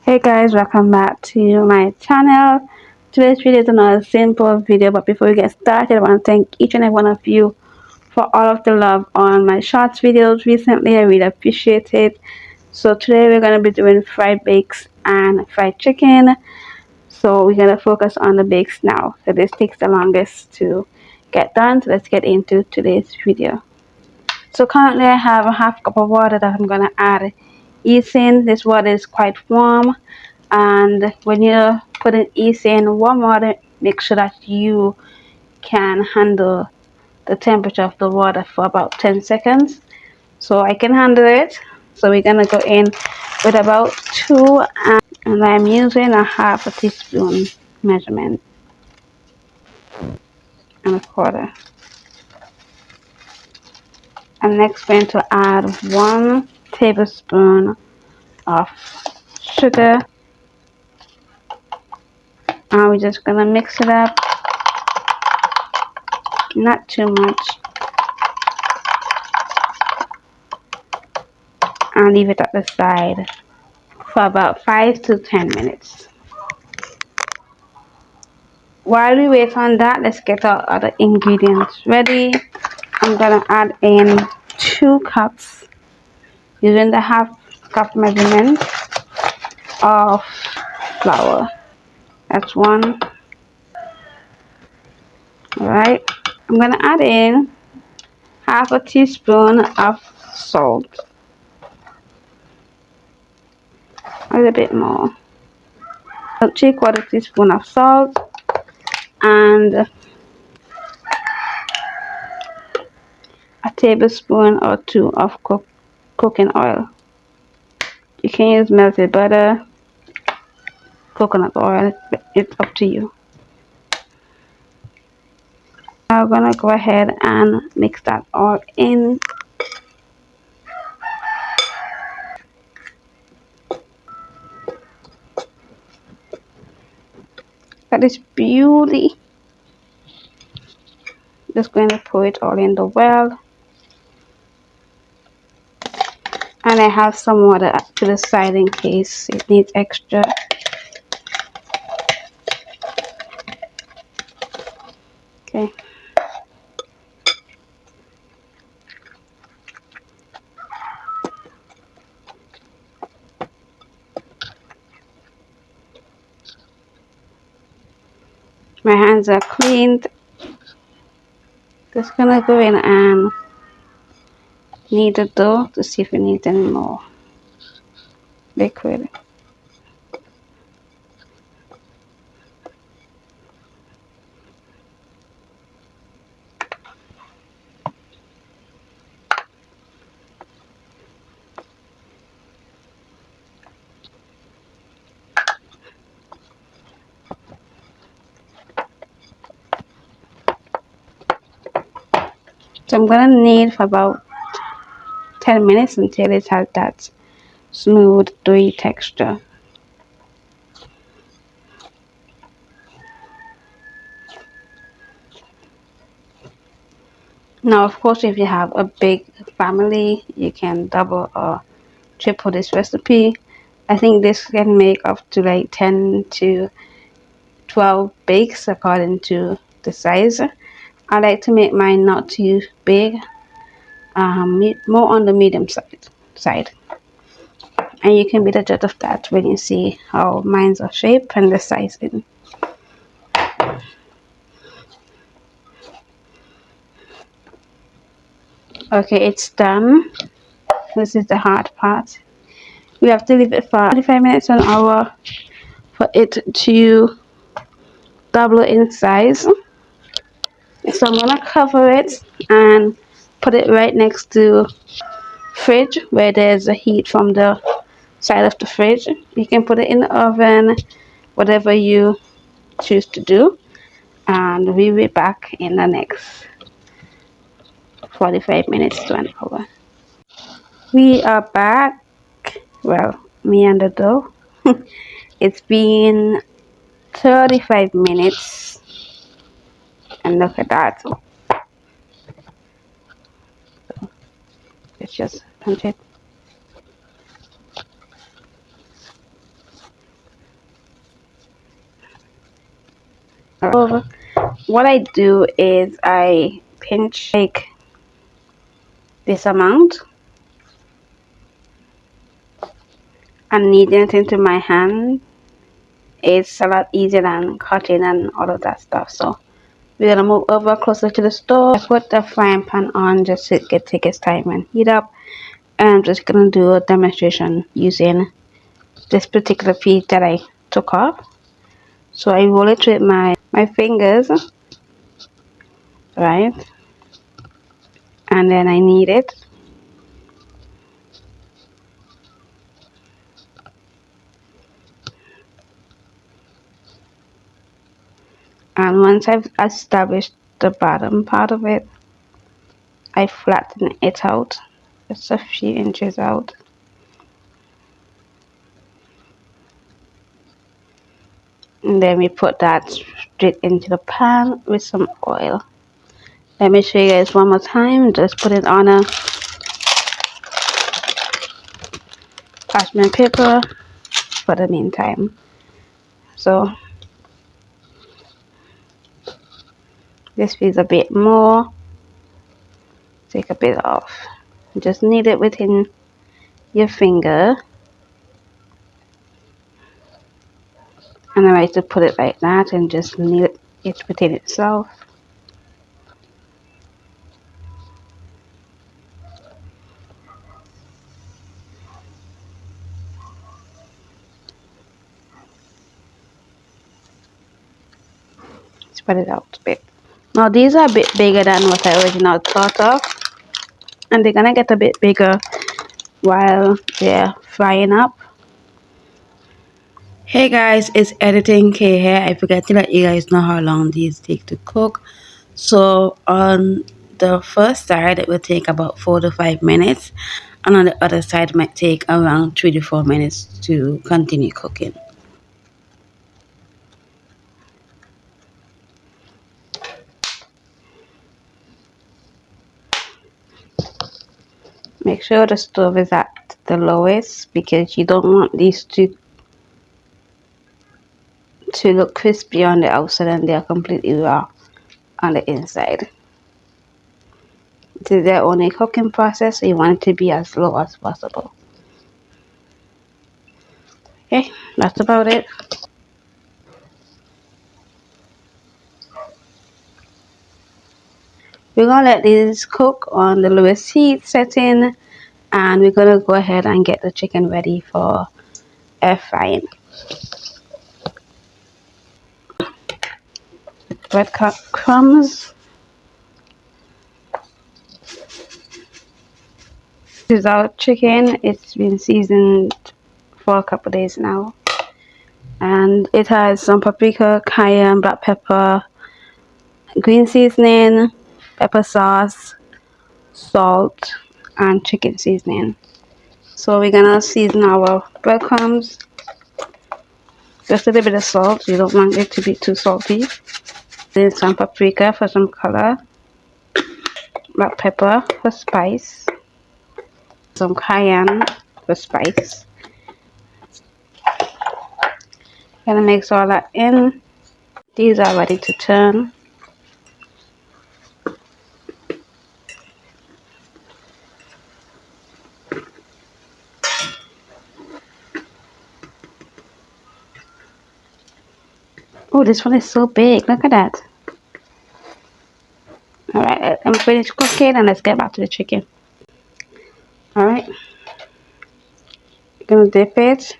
Hey guys, welcome back to my channel. Today's video is another simple video, but before we get started, I want to thank each and every one of you for all of the love on my shorts videos recently. I really appreciate it. So today we're going to be doing fried bakes and fried chicken. So we're going to focus on the bakes now. So this takes the longest to get done. So let's get into today's video. So currently I have a half cup of water that I'm going to add yeast in. This water is quite warm, and when you're putting yeast in warm water, make sure that you can handle the temperature of the water for about 10 seconds. So I can handle it. So we're going to go in with about 2, and I'm using a half a teaspoon measurement and a quarter. I'm next going to add 1 tablespoon of sugar, and we're just gonna mix it up, not too much, and leave it at the side for about 5 to 10 minutes. While we wait on that, let's get our other ingredients ready. I'm gonna add in 2 cups using the half cup measurement of flour. That's 1. Alright, I'm gonna add in half a teaspoon of salt, a little bit more, a 3/4 teaspoon of salt, and a tablespoon or 2 of cooking oil. You can use melted butter, coconut oil, it's up to you. I'm gonna go ahead and mix that all in. Got this beauty. Just going to pour it all in the well. And I have some water to the side in case it needs extra. Okay. My hands are cleaned. Just gonna go in and knead the dough to see if it needs any more liquid. So I'm gonna knead for about 10 minutes until it has that smooth doughy texture. Now of course, if you have a big family, you can double or triple this recipe. I think this can make up to like 10 to 12 bakes according to the size. I like to make mine not too big, more on the medium side. And you can be the judge of that when you see how mine's are shaped and the sizing. Okay, it's done. This is the hard part. We have to leave it for 45 minutes to an hour for it to double in size. So I'm gonna cover it and put it right next to fridge where there's a heat from the side of the fridge. You can put it in the oven, whatever you choose to do, and we'll be back in the next 45 minutes to an hour. We are back. Well, me and the dough. It's been 35 minutes, and look at that. Let's just punch it. what I do is I pinch like this amount and kneading it into my hand. It's a lot easier than cutting and all of that stuff. So we're gonna move over closer to the stove. I put the frying pan on just to take its time and heat up. And I'm just gonna do a demonstration using this particular piece that I took off. So I roll it with my fingers, right? And then I knead it. And once I've established the bottom part of it, I flatten it out just a few inches out. And then we put that straight into the pan with some oil. Let me show you guys one more time. Just put it on a parchment paper for the meantime. So this feels a bit more. Take a bit off. Just knead it within your finger. And I like to put it like that and just knead it within itself. Spread it out a bit. Now these are a bit bigger than what I originally thought of, and they're gonna get a bit bigger while they're frying up. Hey guys, it's Editing K here. I forgot to let you guys know how long these take to cook. So on the first side it will take about 4 to 5 minutes, and on the other side it might take around 3 to 4 minutes to continue cooking. Make sure the stove is at the lowest because you don't want these to look crispy on the outside and they are completely raw on the inside. This is their only cooking process, so you want it to be as low as possible. Okay, that's about it. We're gonna let these cook on the lowest heat setting, and we're gonna go ahead and get the chicken ready for air frying. Breadcrumbs. This is our chicken. It's been seasoned for a couple days now, and it has some paprika, cayenne, black pepper, green seasoning, pepper sauce, salt, and chicken seasoning. So we're gonna season our breadcrumbs. Just a little bit of salt. You don't want it to be too salty. Then some paprika for some color, black pepper for spice, some cayenne for spice. Gonna mix all that in. These are ready to turn. Oh, this one is so big. Look at that. Alright, I'm finished cooking and let's get back to the chicken. Alright. Gonna dip it.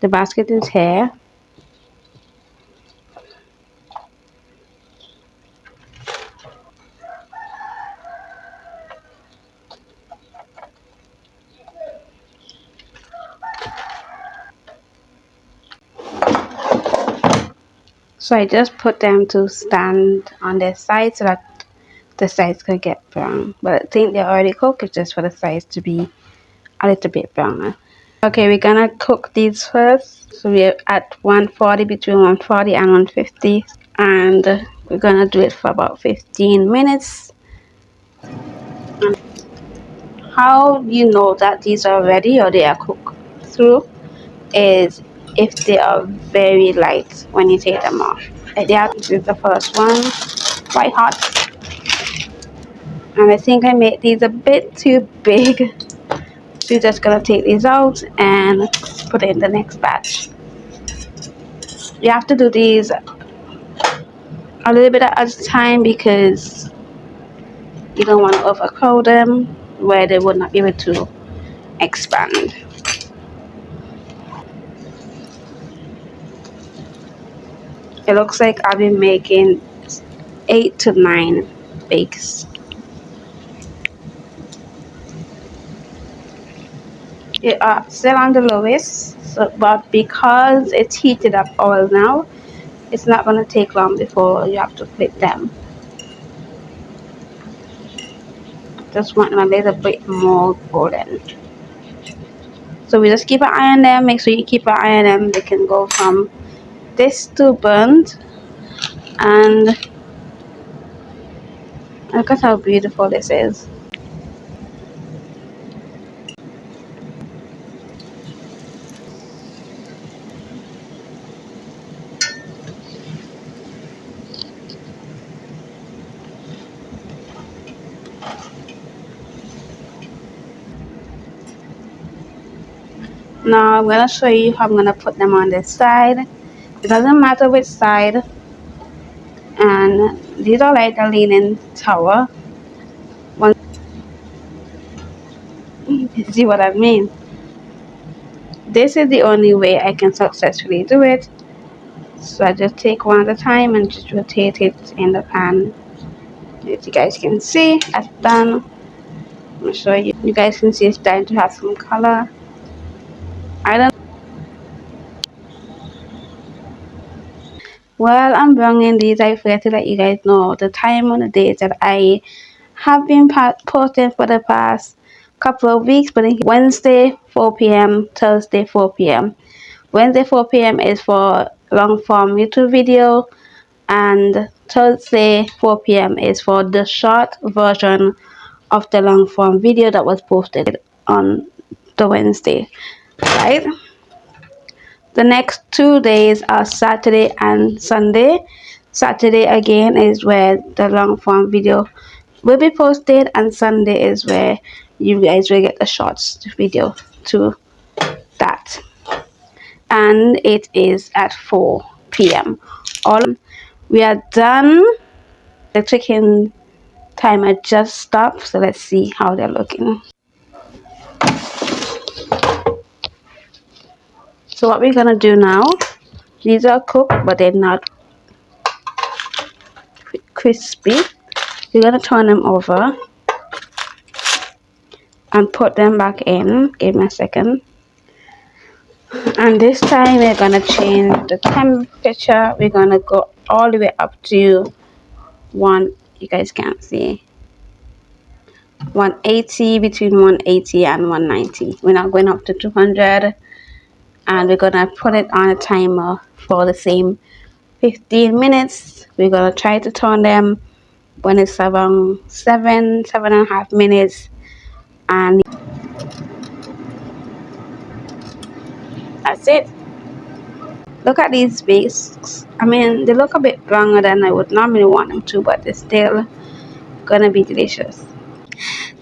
The basket is here. So I just put them to stand on their sides so that the sides can get brown. But I think they're already cooked. It's just for the sides to be a little bit browner. Okay, we're gonna cook these first. So we're at 140, between 140 and 150. And we're gonna do it for about 15 minutes. How you know that these are ready or they are cooked through is if they are very light when you take them off. Yeah, this is the first one, quite hot. And I think I made these a bit too big. So you're just gonna take these out and put it in the next batch. You have to do these a little bit at a time because you don't want to overcrowd them where they would not be able to expand. It looks like I've been making 8 to 9 bakes. It are still on the lowest, so, but because it's heated up oil now, it's not going to take long before you have to flip them. Just want them a little bit more golden. So we just keep an eye on them. Make sure you keep an eye on them. They can go from this to burnt. And look at how beautiful this is. Now I'm going to show you how I'm going to put them on this side. It doesn't matter which side. And these are like the leaning tower. You see what I mean? This is the only way I can successfully do it. So I just take one at a time and just rotate it in the pan. As you guys can see, that's done. I'm going to show you. You guys can see it's starting to have some color. I don't. Well, I'm bringing these. I forget to let you guys know the time on the dates that I have been posting for the past couple of weeks. But Wednesday 4 p.m., Thursday 4 p.m. Wednesday 4 p.m. is for long form YouTube video, and Thursday 4 p.m. is for the short version of the long form video that was posted on the Wednesday, right? The next 2 days are Saturday and Sunday. Saturday again is where the long form video will be posted, and Sunday is where you guys will get the shorts video to that. And it is at 4 p.m. All we are done. The chicken timer just stopped, so let's see how they're looking. So what we're gonna do now, these are cooked but they're not crispy. We're gonna turn them over and put them back in. Give me a second. And this time we're gonna change the temperature. We're gonna go all the way up to you guys can't see, 180, between 180 and 190. We're not going up to 200, and we're gonna put it on a timer for the same 15 minutes. We're gonna try to turn them when it's around 7.5 minutes, and that's it. Look at these bakes. I mean, they look a bit browner than I would normally want them to, but they're still gonna be delicious.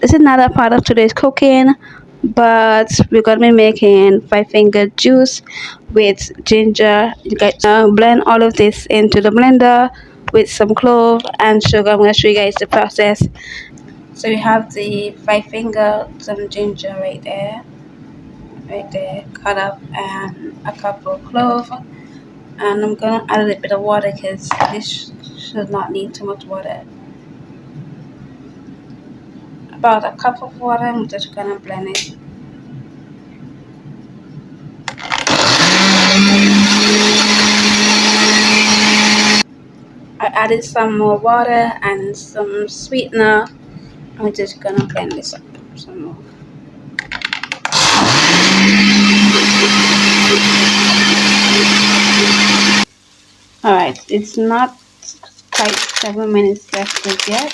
This is not a part of today's cooking, but we're gonna be making 5-finger juice with ginger. You guys blend all of this into the blender with some clove and sugar. I'm gonna show you guys the process. So we have the 5-finger, some ginger right there, cut up, and a cup of clove. And I'm gonna add a little bit of water because this should not need too much water. About a cup of water. I'm just gonna blend it. I added some more water and some sweetener. I'm just gonna blend this up some more. Alright, it's not quite 7 minutes left yet,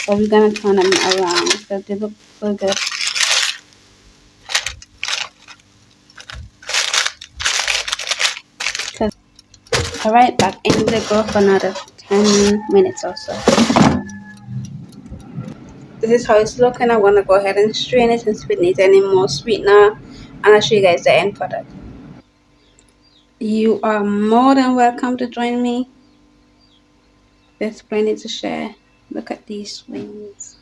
but we're gonna turn them around so they look so good. Alright, back in the grill for another 10 minutes or so. This is how it's looking. I'm going to go ahead and strain it since we need any more sweetener. And I'll show you guys the end product. You are more than welcome to join me. There's plenty to share. Look at these wings.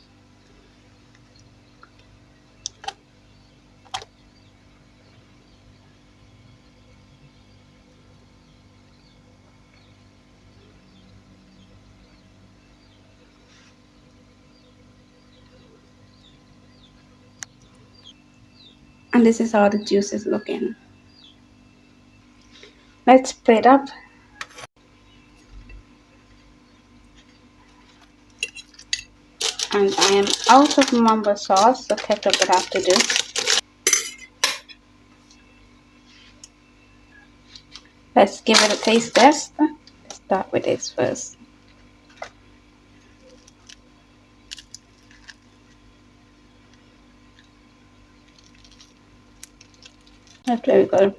And this is how the juice is looking. Let's split it up. And I am out of mamba sauce, so ketchup would have to do. Let's give it a taste test. Let's start with this first. That's very good.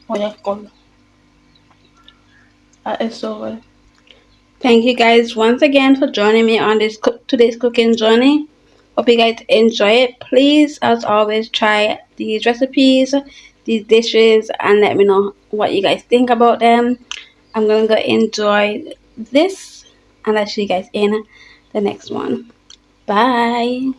Oh, that's good. That is so good. Thank you guys once again for joining me on this today's cooking journey. Hope you guys enjoy it. Please, as always, try these recipes, these dishes, and let me know what you guys think about them. I'm gonna go enjoy this, and I'll see you guys in the next one. Bye.